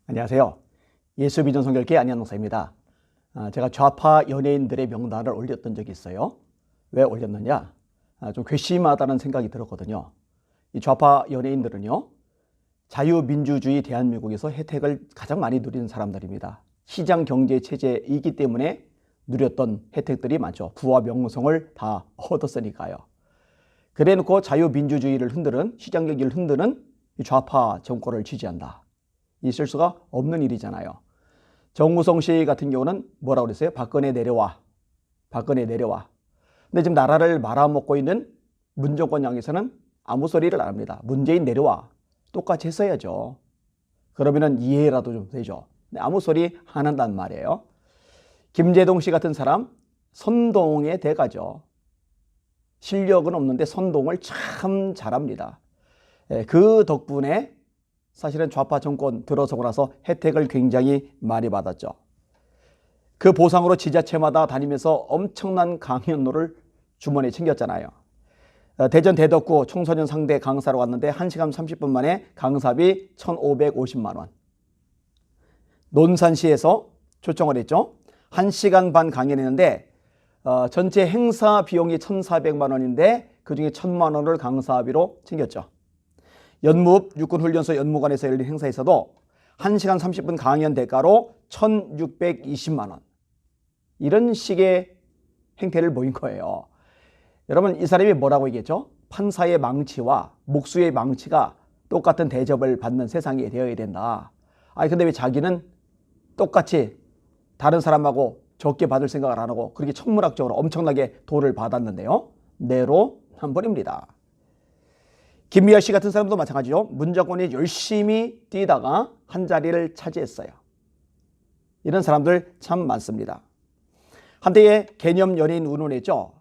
안녕하세요. 예수비전 선교회 안희환 목사입니다. 제가 좌파 연예인들의 명단을 올렸던 적이 있어요. 왜 올렸느냐? 좀 괘씸하다는 생각이 들었거든요. 이 좌파 연예인들은요, 자유민주주의 대한민국에서 혜택을 가장 많이 누리는 사람들입니다. 시장 경제 체제이기 때문에 누렸던 혜택들이 많죠. 부와 명성을 다 얻었으니까요. 그래놓고 자유민주주의를 흔드는, 시장 경제를 흔드는 이 좌파 정권을 지지한다. 있을 수가 없는 일이잖아요. 정우성 씨 같은 경우는 뭐라고 그랬어요? 박근혜 내려와. 박근혜 내려와. 근데 지금 나라를 말아먹고 있는 문정권 양에서는 아무 소리를 안 합니다. 문재인 내려와. 똑같이 했어야죠. 그러면은 이해라도 좀 되죠. 근데 아무 소리 안 한단 말이에요. 김재동 씨 같은 사람 선동의 대가죠. 실력은 없는데 선동을 참 잘합니다. 그 덕분에 사실은 좌파 정권 들어서고 나서 혜택을 굉장히 많이 받았죠. 그 보상으로 지자체마다 다니면서 엄청난 강연료를 주머니에 챙겼잖아요. 대전 대덕구 청소년 상대 강사로 왔는데 1시간 30분 만에 강사비 1,550만 원. 논산시에서 초청을 했죠. 1시간 반 강연했는데 전체 행사 비용이 1,400만 원인데 그중에 1,000만 원을 강사비로 챙겼죠. 연무읍 육군훈련소 연무관에서 열린 행사에서도 1시간 30분 강연 대가로 1,620만 원. 이런 식의 행태를 보인 거예요. 여러분, 이 사람이 뭐라고 얘기했죠? 판사의 망치와 목수의 망치가 똑같은 대접을 받는 세상이 되어야 된다. 근데 왜 자기는 똑같이 다른 사람하고 적게 받을 생각을 안 하고 그렇게 천문학적으로 엄청나게 돈을 받았는데요. 내로 한 번입니다. 김미아 씨 같은 사람도 마찬가지죠. 문정권이 열심히 뛰다가 한 자리를 차지했어요. 이런 사람들 참 많습니다. 한때의 개념 연예인 운운했죠.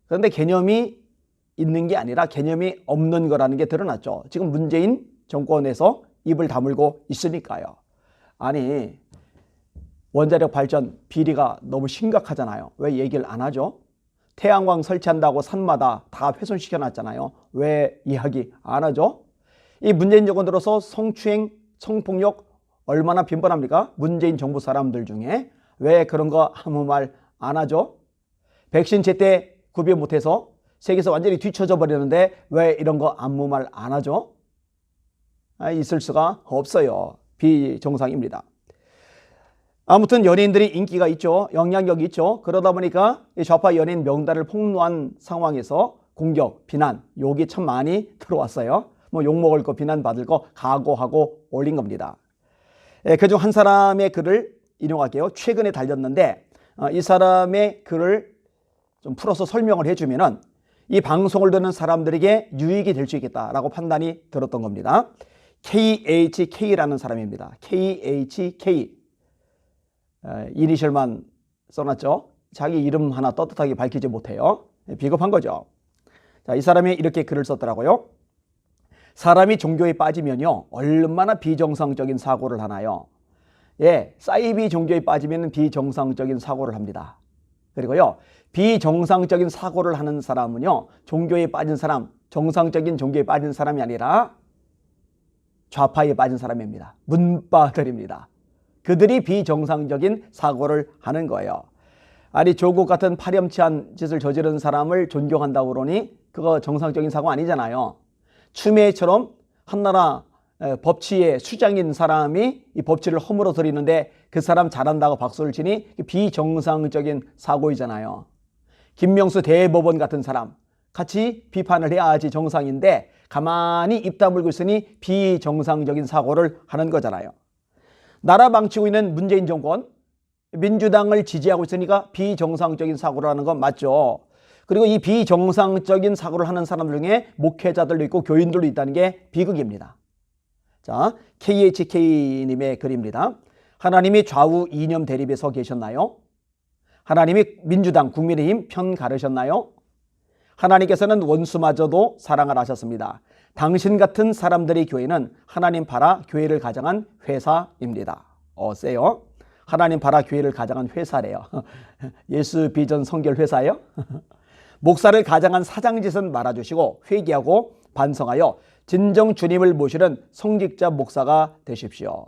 그런데 개념이 있는 게 아니라 개념이 없는 거라는 게 드러났죠. 지금 문재인 정권에서 입을 다물고 있으니까요. 아니, 원자력 발전 비리가 너무 심각하잖아요. 왜 얘기를 안 하죠? 태양광 설치한다고 산마다 다 훼손시켜 놨잖아요. 왜 이야기 안 하죠? 이 문재인 정권 들어서 성추행, 성폭력 얼마나 빈번합니까? 문재인 정부 사람들 중에. 왜 그런 거 아무 말 안 하죠? 백신 제때 구비 못해서 세계에서 완전히 뒤처져 버리는데 왜 이런 거 아무 말 안 하죠? 있을 수가 없어요. 비정상입니다. 아무튼 연예인들이 인기가 있죠. 영향력이 있죠. 그러다 보니까 좌파 연예인 명단을 폭로한 상황에서 공격, 비난, 욕이 참 많이 들어왔어요. 뭐 욕먹을 거, 비난받을 거 각오하고 올린 겁니다. 그중 한 사람의 글을 인용할게요. 최근에 달렸는데 이 사람의 글을 좀 풀어서 설명을 해주면은 이 방송을 듣는 사람들에게 유익이 될 수 있겠다라고 판단이 들었던 겁니다. KHK라는 사람입니다. KHK. 이니셜만 써놨죠. 자기 이름 하나 떳떳하게 밝히지 못해요. 비겁한 거죠. 자, 이 사람이 이렇게 글을 썼더라고요. 사람이 종교에 빠지면요, 얼마나 비정상적인 사고를 하나요? 사이비 종교에 빠지면 비정상적인 사고를 합니다. 그리고요, 비정상적인 사고를 하는 사람은요, 종교에 빠진 사람, 정상적인 종교에 빠진 사람이 아니라 좌파에 빠진 사람입니다. 문바들입니다. 그들이 비정상적인 사고를 하는 거예요. 아니, 조국 같은 파렴치한 짓을 저지른 사람을 존경한다고 그러니 그거 정상적인 사고 아니잖아요. 추미애처럼 한나라 법치의 수장인 사람이 이 법치를 허물어뜨리는데 그 사람 잘한다고 박수를 치니 비정상적인 사고이잖아요. 김명수 대법원 같은 사람 같이 비판을 해야지 정상인데 가만히 입 다물고 있으니 비정상적인 사고를 하는 거잖아요. 나라 망치고 있는 문재인 정권, 민주당을 지지하고 있으니까 비정상적인 사고를 하는 건 맞죠. 그리고 이 비정상적인 사고를 하는 사람들 중에 목회자들도 있고 교인들도 있다는 게 비극입니다. 자, KHK님의 글입니다. 하나님이 좌우 이념 대립에 서 계셨나요? 하나님이 민주당, 국민의힘 편 가르셨나요? 하나님께서는 원수마저도 사랑을 하셨습니다. 당신 같은 사람들의 교회는 하나님 팔아 교회를 가장한 회사입니다. 세요. 하나님 팔아 교회를 가장한 회사래요. 예수 비전 선결 회사예요? 목사를 가장한 사장짓은 말아주시고 회개하고 반성하여 진정 주님을 모시는 성직자 목사가 되십시오.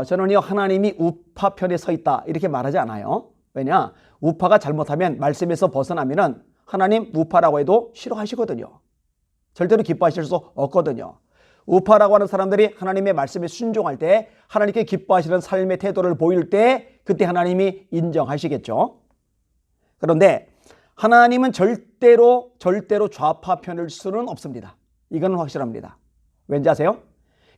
저는요 하나님이 우파편에 서 있다 이렇게 말하지 않아요. 왜냐? 우파가 잘못하면 말씀에서 벗어나면은 하나님 우파라고 해도 싫어하시거든요. 절대로 기뻐하실 수 없거든요. 우파라고 하는 사람들이 하나님의 말씀에 순종할 때 하나님께 기뻐하시는 삶의 태도를 보일 때 그때 하나님이 인정하시겠죠. 그런데 하나님은 절대로 좌파편일 수는 없습니다. 이건 확실합니다. 왠지 아세요?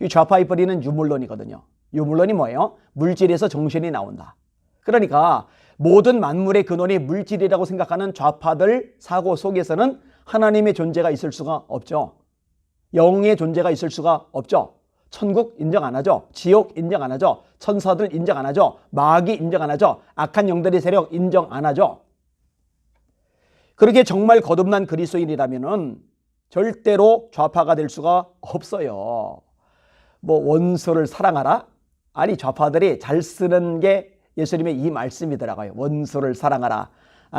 이 좌파의 뿌리는 유물론이거든요. 유물론이 뭐예요? 물질에서 정신이 나온다. 그러니까 모든 만물의 근원이 물질이라고 생각하는 좌파들 사고 속에서는 하나님의 존재가 있을 수가 없죠. 영의 존재가 있을 수가 없죠. 천국 인정 안 하죠. 지옥 인정 안 하죠. 천사들 인정 안 하죠. 마귀 인정 안 하죠. 악한 영들의 세력 인정 안 하죠. 그렇게 정말 거듭난 그리스도인이라면은 절대로 좌파가 될 수가 없어요. 뭐 원수를 사랑하라? 아니 좌파들이 잘 쓰는 게 예수님의 이 말씀이더라고요. 원수를 사랑하라.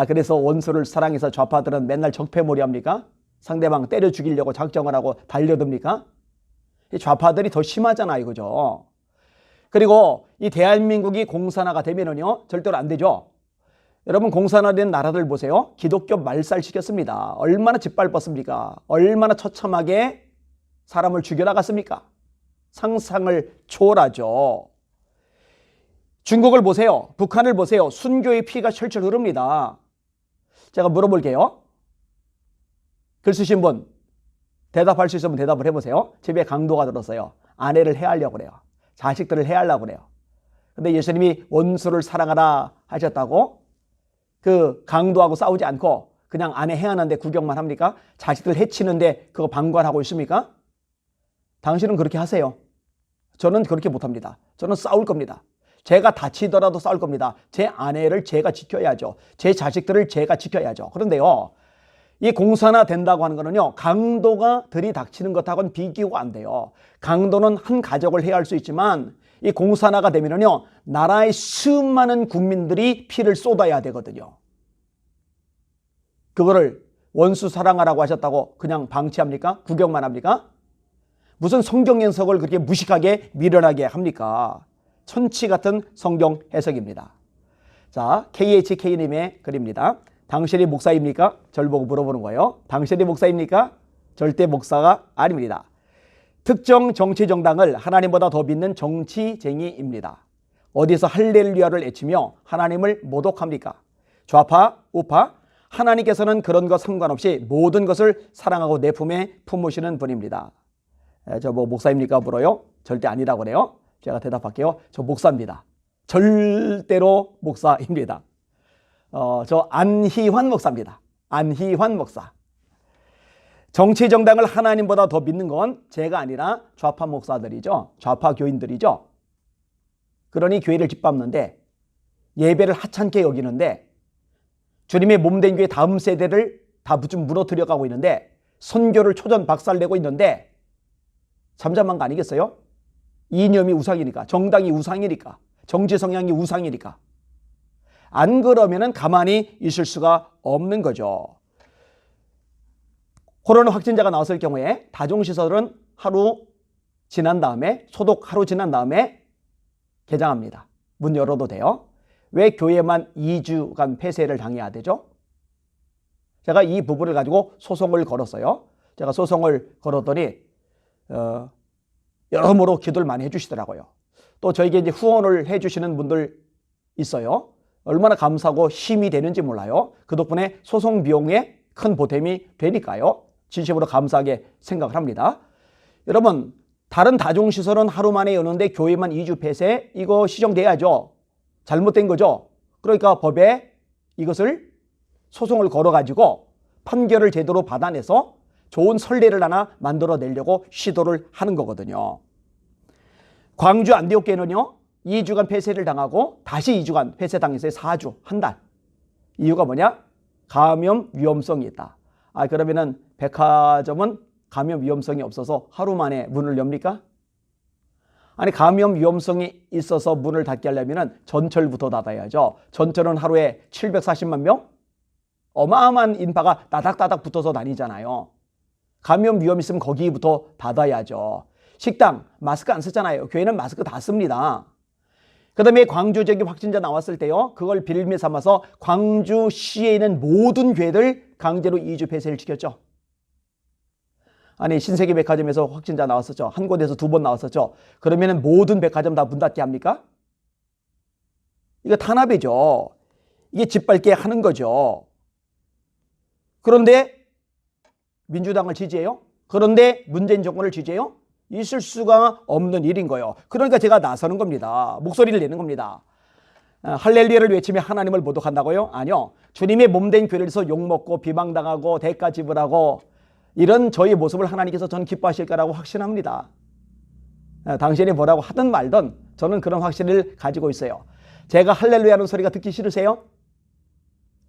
그래서 원수를 사랑해서 좌파들은 맨날 적폐몰이 합니까? 상대방 때려 죽이려고 작정을 하고 달려듭니까? 이 좌파들이 더 심하잖아요. 그죠? 그리고 이 대한민국이 공산화가 되면은요 절대로 안 되죠. 여러분 공산화된 나라들 보세요. 기독교 말살시켰습니다. 얼마나 짓밟았습니까? 얼마나 처참하게 사람을 죽여나갔습니까? 상상을 초월하죠. 중국을 보세요. 북한을 보세요. 순교의 피가 철철 흐릅니다. 제가 물어볼게요. 글 쓰신 분 대답할 수 있으면 대답을 해보세요. 집에 강도가 들었어요. 아내를 해하려고 그래요. 자식들을 해하려고 그래요. 근데 예수님이 원수를 사랑하라 하셨다고 그 강도하고 싸우지 않고 그냥 아내 해하는데 구경만 합니까? 자식들 해치는데 그거 방관하고 있습니까? 당신은 그렇게 하세요. 저는 그렇게 못합니다. 저는 싸울 겁니다. 제가 다치더라도 싸울 겁니다. 제 아내를 제가 지켜야죠. 제 자식들을 제가 지켜야죠. 그런데요, 이 공산화 된다고 하는 거는요, 강도가 들이닥치는 것하고는 비교가 안 돼요. 강도는 한 가족을 해야 할 수 있지만 이 공산화가 되면은요, 나라의 수많은 국민들이 피를 쏟아야 되거든요. 그거를 원수 사랑하라고 하셨다고 그냥 방치합니까? 구경만 합니까? 무슨 성경 연석을 그렇게 무식하게 미련하게 합니까? 천치 같은 성경 해석입니다. 자, KHK님의 글입니다. 당신이 목사입니까? 절 보고 물어보는 거예요. 당신이 목사입니까? 절대 목사가 아닙니다. 특정 정치 정당을 하나님보다 더 믿는 정치쟁이입니다. 어디서 할렐루야를 외치며 하나님을 모독합니까? 좌파, 우파, 하나님께서는 그런 것 상관없이 모든 것을 사랑하고 내 품에 품으시는 분입니다. 저 뭐 목사입니까? 물어요. 절대 아니라고 그래요. 제가 대답할게요. 저 목사입니다. 절대로 목사입니다. 저 안희환 목사입니다. 안희환 목사. 정치 정당을 하나님보다 더 믿는 건 제가 아니라 좌파 목사들이죠. 좌파 교인들이죠. 그러니 교회를 짓밟는데 예배를 하찮게 여기는데 주님의 몸된 교회 다음 세대를 다 좀 무너뜨려 가고 있는데 선교를 초전 박살내고 있는데 잠잠한 거 아니겠어요? 이념이 우상이니까, 정당이 우상이니까, 정치 성향이 우상이니까. 안 그러면은 가만히 있을 수가 없는 거죠. 코로나 확진자가 나왔을 경우에 다중시설은 하루 지난 다음에 소독 하루 지난 다음에 개장합니다. 문 열어도 돼요. 왜 교회만 2주간 폐쇄를 당해야 되죠? 제가 이 부분을 가지고 소송을 걸었어요. 제가 소송을 걸었더니 여러모로 기도를 많이 해주시더라고요. 또 저에게 이제 후원을 해주시는 분들 있어요. 얼마나 감사하고 힘이 되는지 몰라요. 그 덕분에 소송 비용에 큰 보탬이 되니까요. 진심으로 감사하게 생각을 합니다. 여러분, 다른 다중시설은 하루 만에 여는데 교회만 2주 폐쇄? 이거 시정돼야죠. 잘못된 거죠. 그러니까 법에 이것을 소송을 걸어가지고 판결을 제대로 받아내서 좋은 선례를 하나 만들어내려고 시도를 하는 거거든요. 광주 안디옥교회는요. 2주간 폐쇄를 당하고 다시 2주간 폐쇄당해서 4주, 한 달. 이유가 뭐냐? 감염 위험성이 있다. 그러면은 백화점은 감염 위험성이 없어서 하루 만에 문을 엽니까? 아니 감염 위험성이 있어서 문을 닫게 하려면은 전철부터 닫아야죠. 전철은 하루에 740만 명? 어마어마한 인파가 따닥따닥 붙어서 다니잖아요. 감염 위험 있으면 거기부터 닫아야죠. 식당 마스크 안 쓰잖아요. 교회는 마스크 다 씁니다. 그 다음에 광주 지역에 확진자 나왔을 때요, 그걸 빌미 삼아서 광주시에 있는 모든 교회들 강제로 2주 폐쇄를 시켰죠. 아니, 신세계 백화점에서 확진자 나왔었죠. 한 곳에서 2번 나왔었죠. 그러면 모든 백화점 다 문 닫게 합니까? 이거 탄압이죠. 이게 짓밟게 하는 거죠. 그런데 민주당을 지지해요? 그런데 문재인 정권을 지지해요? 있을 수가 없는 일인 거예요. 그러니까 제가 나서는 겁니다. 목소리를 내는 겁니다. 할렐루야를 외치며 하나님을 모독한다고요? 아니요. 주님의 몸된 교회에서 욕먹고 비방당하고 대가 지불하고 이런 저희 모습을 하나님께서 저는 기뻐하실 거라고 확신합니다. 당신이 뭐라고 하든 말든 저는 그런 확신을 가지고 있어요. 제가 할렐루야라는 소리가 듣기 싫으세요?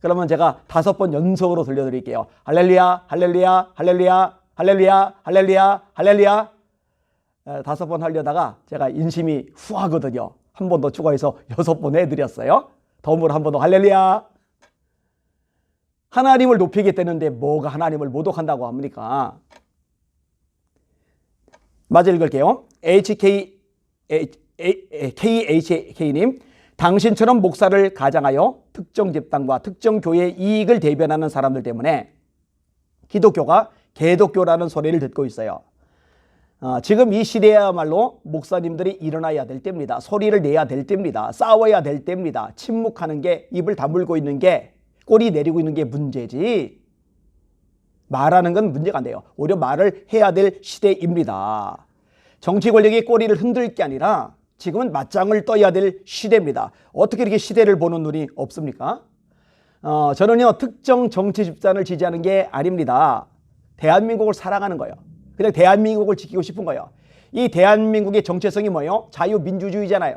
그러면 제가 5번 연속으로 들려드릴게요. 할렐루야, 할렐루야, 할렐루야, 할렐루야, 할렐루야, 할렐루야. 5번 하려다가 제가 인심이 후하거든요. 한 번 더 추가해서 6번 해드렸어요. 덤으로 한 번 더 할렐루야. 하나님을 높이겠다는데 뭐가 하나님을 모독한다고 합니까? 맞아 읽을게요. KHK님, 당신처럼 목사를 가장하여 특정 집단과 특정 교회의 이익을 대변하는 사람들 때문에 기독교가 개독교라는 소리를 듣고 있어요. 지금 이 시대야말로 목사님들이 일어나야 될 때입니다. 소리를 내야 될 때입니다. 싸워야 될 때입니다. 침묵하는 게, 입을 다물고 있는 게, 꼬리 내리고 있는 게 문제지 말하는 건 문제가 안 돼요. 오히려 말을 해야 될 시대입니다. 정치 권력이 꼬리를 흔들 게 아니라 지금은 맞짱을 떠야 될 시대입니다. 어떻게 이렇게 시대를 보는 눈이 없습니까? 저는요, 특정 정치 집단을 지지하는 게 아닙니다. 대한민국을 사랑하는 거예요. 그냥 대한민국을 지키고 싶은 거예요. 이 대한민국의 정체성이 뭐예요? 자유민주주의잖아요.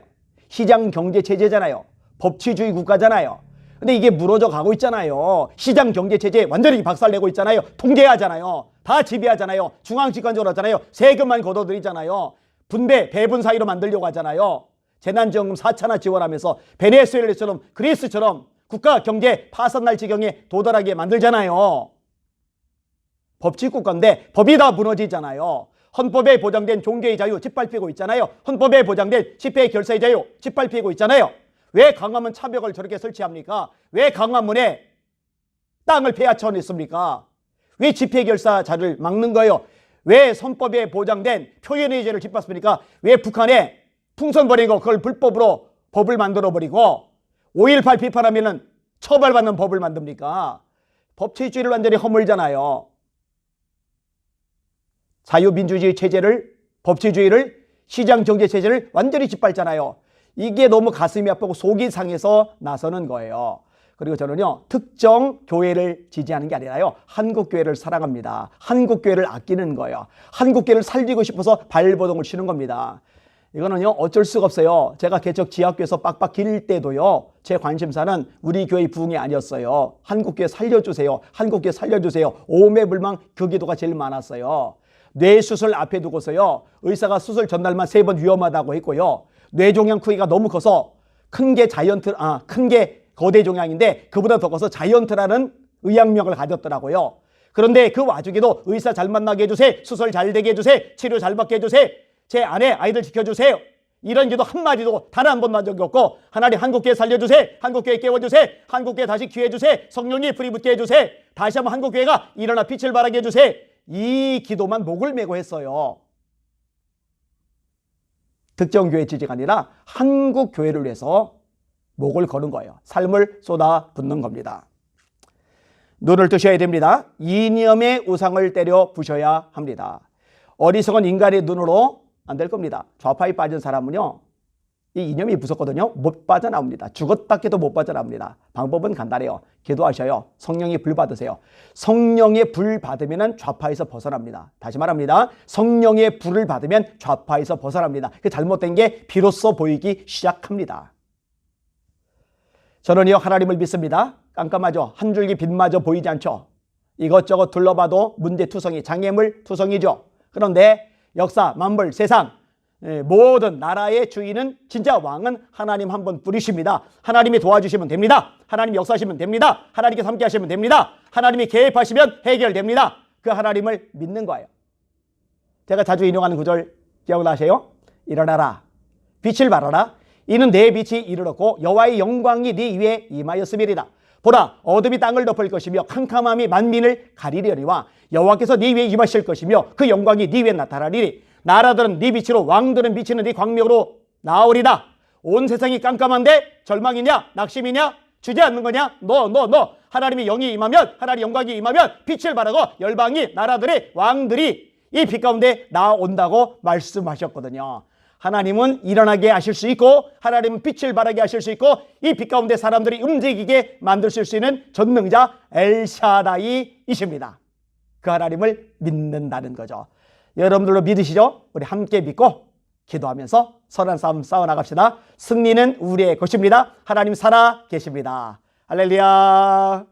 시장경제체제잖아요. 법치주의 국가잖아요. 근데 이게 무너져 가고 있잖아요. 시장경제체제 완전히 박살내고 있잖아요. 통제하잖아요. 다 지배하잖아요. 중앙집권적으로 하잖아요. 세금만 걷어들이잖아요. 분배, 배분 사이로 만들려고 하잖아요. 재난지원금 4천원 지원하면서 베네수엘라처럼 그리스처럼 국가 경제 파산날 지경에 도달하게 만들잖아요. 법치국가인데 법이 다 무너지잖아요. 헌법에 보장된 종교의 자유 짓밟히고 있잖아요. 헌법에 보장된 집회 결사의 자유 짓밟히고 있잖아요. 왜 광화문 차벽을 저렇게 설치합니까? 왜 광화문에 땅을 폐하쳐 냈습니까? 왜 집회 결사 자유를 막는 거예요? 왜 헌법에 보장된 표현의 자유를 짓밟습니까? 왜 북한에 풍선 버리고 그걸 불법으로 법을 만들어버리고 5.18 비판하면은 처벌받는 법을 만듭니까? 법치주의를 완전히 허물잖아요. 자유민주주의 체제를, 법치주의를, 시장경제체제를 완전히 짓밟잖아요. 이게 너무 가슴이 아프고 속이 상해서 나서는 거예요. 그리고 저는요, 특정 교회를 지지하는 게 아니라요, 한국교회를 사랑합니다. 한국교회를 아끼는 거예요. 한국교회를 살리고 싶어서 발버둥을 치는 겁니다. 이거는요, 어쩔 수가 없어요. 제가 개척 지하교에서 빡빡 길 때도요, 제 관심사는 우리 교회 부흥이 아니었어요. 한국교회 살려주세요. 한국교회 살려주세요. 오매불망 그 기도가 제일 많았어요. 뇌수술 앞에 두고서요, 의사가 수술 전날만 3번 위험하다고 했고요, 뇌종양 크기가 너무 커서 큰 게 거대 종양인데 그보다 더 커서 자이언트라는 의학명을 가졌더라고요. 그런데 그 와중에도 의사 잘 만나게 해주세요. 수술 잘 되게 해주세요. 치료 잘 받게 해주세요. 제 아내 아이들 지켜주세요. 이런 기도 한마디도 단 한 번도 한 적이 없고, 하나님 한국교회 살려주세요. 한국교회 깨워주세요. 한국교회 다시 기회 해주세요. 성령이 불이 붙게 해주세요. 다시 한번 한국교회가 일어나 빛을 발하게 해주세요. 이 기도만 목을 메고 했어요. 특정 교회 지지가 아니라 한국 교회를 위해서 목을 거는 거예요. 삶을 쏟아붓는 겁니다. 눈을 뜨셔야 됩니다. 이념의 우상을 때려 부셔야 합니다. 어리석은 인간의 눈으로 안 될 겁니다. 좌파에 빠진 사람은요, 이 이념이 무섭거든요. 못 빠져나옵니다. 죽었다 깨도 못 빠져나옵니다. 방법은 간단해요. 기도하셔요. 성령의 불 받으세요. 성령의 불 받으면 좌파에서 벗어납니다. 다시 말합니다. 성령의 불을 받으면 좌파에서 벗어납니다. 그 잘못된 게 비로소 보이기 시작합니다. 저는요, 하나님을 믿습니다. 깜깜하죠. 한 줄기 빛마저 보이지 않죠. 이것저것 둘러봐도 문제투성이, 장애물 투성이죠. 그런데 역사, 만물, 세상 모든 나라의 주인은, 진짜 왕은 하나님 한 분 뿐이십니다. 하나님이 도와주시면 됩니다. 하나님이 역사하시면 됩니다. 하나님께서 함께 하시면 됩니다. 하나님이 개입하시면 해결됩니다. 그 하나님을 믿는 거예요. 제가 자주 인용하는 구절 기억나세요? 일어나라, 빛을 발하라, 이는 내 빛이 이르렀고 여호와의 영광이 네 위에 임하였음이리라. 보라, 어둠이 땅을 덮을 것이며 캄캄함이 만민을 가리려니와 여호와께서 네 위에 임하실 것이며 그 영광이 네 위에 나타나리니 나라들은 네 빛으로 왕들은 비치는 네 광명으로 나오리라. 온 세상이 깜깜한데 절망이냐 낙심이냐 주저앉는 거냐? 너 하나님의 영이 임하면, 하나님의 영광이 임하면 빛을 발하고 열방이 나라들의 왕들이 이 빛 가운데 나온다고 말씀하셨거든요. 하나님은 일어나게 하실 수 있고 하나님은 빛을 발하게 하실 수 있고 이 빛 가운데 사람들이 움직이게 만드실 수 있는 전능자 엘샤다이이십니다. 그 하나님을 믿는다는 거죠. 여러분들도 믿으시죠? 우리 함께 믿고 기도하면서 선한 싸움 싸워나갑시다. 승리는 우리의 것입니다. 하나님 살아 계십니다. 할렐루야.